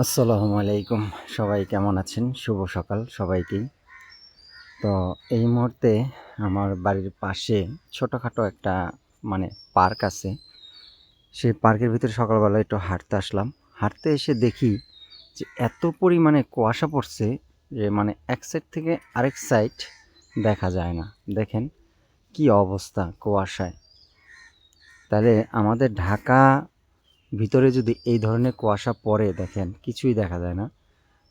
আসসালামু আলাইকুম। সবাই কেমন আছেন? শুভ সকাল সবাইকেই। তো এই মুহূর্তে আমার বাড়ির পাশে ছোটখাটো একটা মানে পার্ক আছে। সেই পার্কের ভিতরে সকালবেলা একটু হাঁটতে আসলাম। হাঁটতে এসে দেখি যে এত পরিমাণে কুয়াশা পড়ছে যে মানে এক সাইড থেকে আরেক সাইড দেখা যায় না। দেখেন কি অবস্থা কুয়াশায়। তাহলে আমাদের ঢাকা ভিতরে যদি এই ধরনের কুয়াশা পড়ে দেখেন কিছুই দেখা যায় না।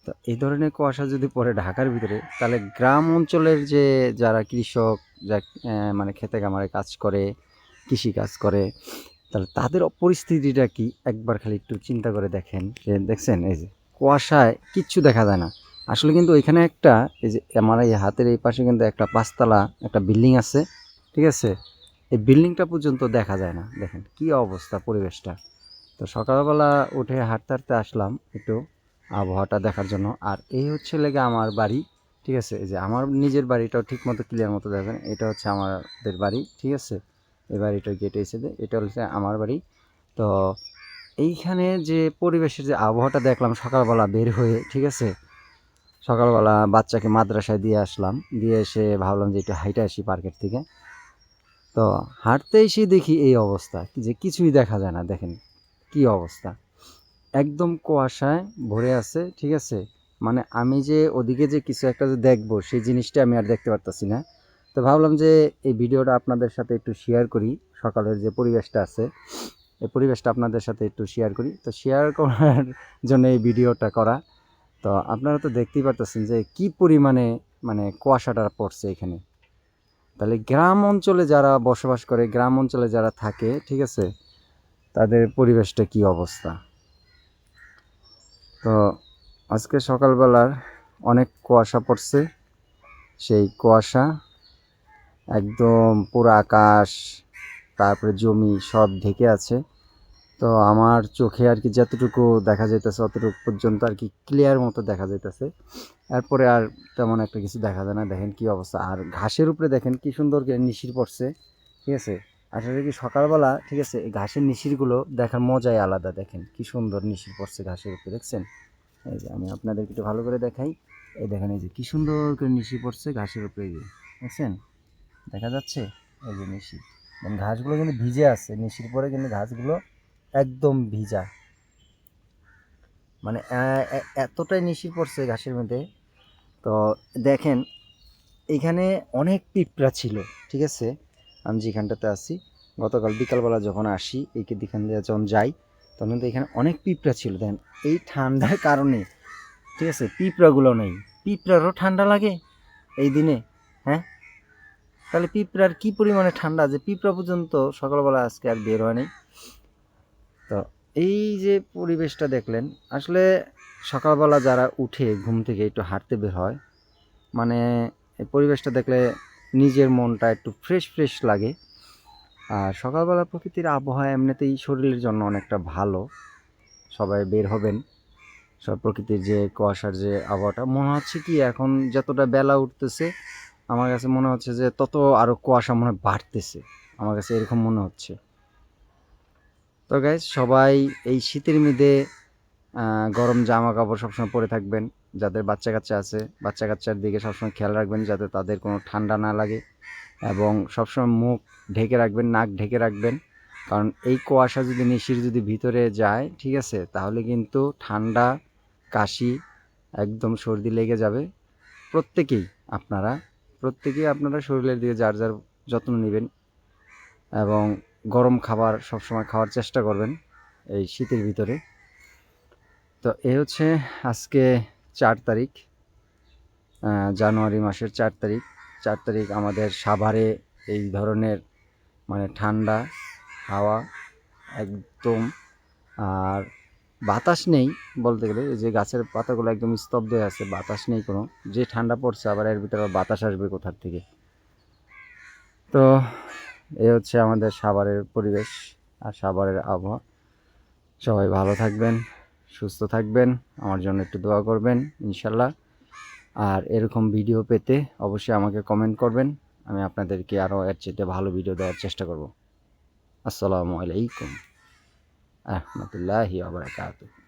তো এই ধরনের কুয়াশা যদি পড়ে ঢাকার ভিতরে তাহলে গ্রাম অঞ্চলের যে যারা কৃষক যা মানে খেতে খামারে কাজ করে, কৃষি কাজ করে, তাহলে তাদের পরিস্থিতিটা কি একবার খালি একটু চিন্তা করে দেখেন। যে দেখছেন এই যে কুয়াশায় কিচ্ছু দেখা যায় না। আসলে কিন্তু ওইখানে একটা এই যে আমার এই হাতের এই পাশে কিন্তু একটা পাঁচতলা একটা বিল্ডিং আছে, ঠিক আছে? এই বিল্ডিংটা পর্যন্ত দেখা যায় না। দেখেন কি অবস্থা পরিবেশটা। তো সকালবেলা উঠে হাঁটতে হাঁটতে আসলাম একটু আবহাওয়াটা দেখার জন্য। আর এই হচ্ছে লেগে আমার বাড়ি, ঠিক আছে? এই যে আমার নিজের বাড়িটাও ঠিক মতো ক্লিয়ার মতো দেখবেন। এটা হচ্ছে আমাদের বাড়ি, ঠিক আছে? এই বাড়িটার গেট এসে এটা হচ্ছে আমার বাড়ি। তো এইখানে যে পরিবেশের যে আবহাওয়াটা দেখলাম সকালবেলা বের হয়ে, ঠিক আছে? সকালবেলা বাচ্চাকে মাদ্রাসায় দিয়ে আসলাম, দিয়ে এসে ভাবলাম যে একটু হাইটে আসি পার্কের থেকে। তো হাঁটতে এসে দেখি এই অবস্থা যে কিছুই দেখা যায় না। দেখেন কি অবস্থা, একদম কুয়াশায় ভরে আছে, ঠিক আছে? মানে আমি যে ওদিকে যে কিছু একটা যে দেখবো সেই জিনিসটা আমি আর দেখতে পারতাছি না। তো ভাবলাম যে এই ভিডিওটা আপনাদের সাথে একটু শেয়ার করি। সকালের যে পরিবেশটা আছে এই পরিবেশটা আপনাদের সাথে একটু শেয়ার করি। তো শেয়ার করার জন্য এই ভিডিওটা করা। তো আপনারা তো দেখতেই পারতেছেন যে কি পরিমাণে মানে কুয়াশাটা পড়ছে এখানে। তাহলে গ্রাম অঞ্চলে যারা বসবাস করে, গ্রাম অঞ্চলে যারা থাকে, ঠিক আছে, তাদের পরিবেশটা কি অবস্থা। তো আজকে সকালবেলার অনেক কুয়াশা পড়ছে। সেই কুয়াশা একদম পুরো আকাশ, তারপরে জমি সব ঢেকে আছে। তো আমার চোখে আর কি যতটুকু দেখা যাইতেছে অতটুকু পর্যন্ত আর কি ক্লিয়ার মতো দেখা যাইতেছে। এরপরে আর তেমন একটা কিছু দেখা যায় না। দেখেন কি অবস্থা। আর ঘাসের উপরে দেখেন কি সুন্দর করে নিশির পড়ছে, ঠিক আছে? আসলে কি সকালবেলা, ঠিক আছে, এই ঘাসের নিশিরগুলো দেখার মজাই আলাদা। দেখেন কি সুন্দর নিশির পড়ছে ঘাসের উপরে, দেখছেন? এই যে আমি আপনাদেরকে একটু ভালো করে দেখাই। এই দেখেন এই যে কি সুন্দর করে নিশি পড়ছে ঘাসের উপরে, এই যে দেখছেন, দেখা যাচ্ছে এই যে নিশি। মানে ঘাসগুলো কিন্তু ভিজে আছে, নিশির পরে কিন্তু ঘাসগুলো একদম ভিজা। মানে এতটাই নিশি পড়ছে ঘাসের মধ্যে। তো দেখেন এইখানে অনেক পিঁপড়া ছিল, ঠিক আছে? আমি যেখানটাতে আছি গতকাল বিকালবেলা যখন আসি এইখান দিয়ে যখন যাই তখন কিন্তু এখানে অনেক পিঁপড়া ছিল। দেখেন এই ঠান্ডার কারণে, ঠিক আছে, পিঁপড়াগুলো নেই। পিঁপড়ারও ঠান্ডা লাগে এই দিনে, হ্যাঁ? তাহলে পিঁপড়ার কি পরিমাণে ঠান্ডা যে পিঁপড়া পর্যন্ত সকালবেলা আজকে আর বের হয়নি। তো এই যে পরিবেশটা দেখলেন, আসলে সকালবেলা যারা উঠে ঘুম থেকে একটু হাঁটতে বের হয়, মানে এই পরিবেশটা দেখলে নিজের মনটা একটু ফ্রেশ ফ্রেশ লাগে। আর সকালবেলা প্রকৃতির আবহাওয়া এমনিতেই শরীরের জন্য অনেকটা ভালো। সবাই বের হবেন। সব প্রকৃতির যে কুয়াশার যে আবহাওয়াটা মনে হচ্ছে কি এখন যতটা বেলা উঠতেছে আমার কাছে মনে হচ্ছে যে তত আরো কুয়াশা মনে হয় বাড়তেছে। আমার কাছে এরকম মনে হচ্ছে। তো গাইজ সবাই এই শীতের মধ্যে গরম জামা কাপড় সবসময় পরে থাকবেন। যাদের বাচ্চা কাচ্চা আছে বাচ্চা কাচ্চার দিকে সবসময় খেয়াল রাখবেন যাতে তাদের কোনো ঠান্ডা না লাগে, এবং সবসময় মুখ ঢেকে রাখবেন, নাক ঢেকে রাখবেন। কারণ এই কুয়াশা যদি নিশির যদি ভিতরে যায়, ঠিক আছে, তাহলে কিন্তু ঠান্ডা, কাশি, একদম সর্দি লেগে যাবে। প্রত্যেকেই আপনারা প্রত্যেকেই আপনারা শরীরের দিকে যার যার যত্ন নেবেন, এবং গরম খাবার সবসময় খাওয়ার চেষ্টা করবেন এই শীতের ভিতরে। তো এই হচ্ছে আজকে 4 তারিখ, জানুয়ারি মাসের 4 তারিখ। 4 তারিখ আমাদের সাভারে এই ধরনের মানে ঠান্ডা হাওয়া একদম। আর বাতাস নেই বলতে গেলে, এই যে গাছের পাতাগুলো একদম স্তব্ধ হয়ে আছে, বাতাস নেই কোনো। যে ঠান্ডা পড়ছে আবার এর ভিতরে বাতাস আসবে কোথার থেকে। তো এই হচ্ছে আমাদের সাভারের পরিবেশ আর সাভারের আবহাওয়া। সবাই ভালো থাকবেন, সুস্থ থাকবেন, আমার জন্য একটু দোয়া করবেন ইনশাল্লাহ। আর এরকম ভিডিও পেতে অবশ্যই আমাকে কমেন্ট করবেন, আমি আপনাদেরকে আরও এর চেয়ে ভালো ভিডিও দেওয়ার চেষ্টা করব। আসসালামু আলাইকুম রহমতুল্লাহি ওয়া বারাকাতুহু।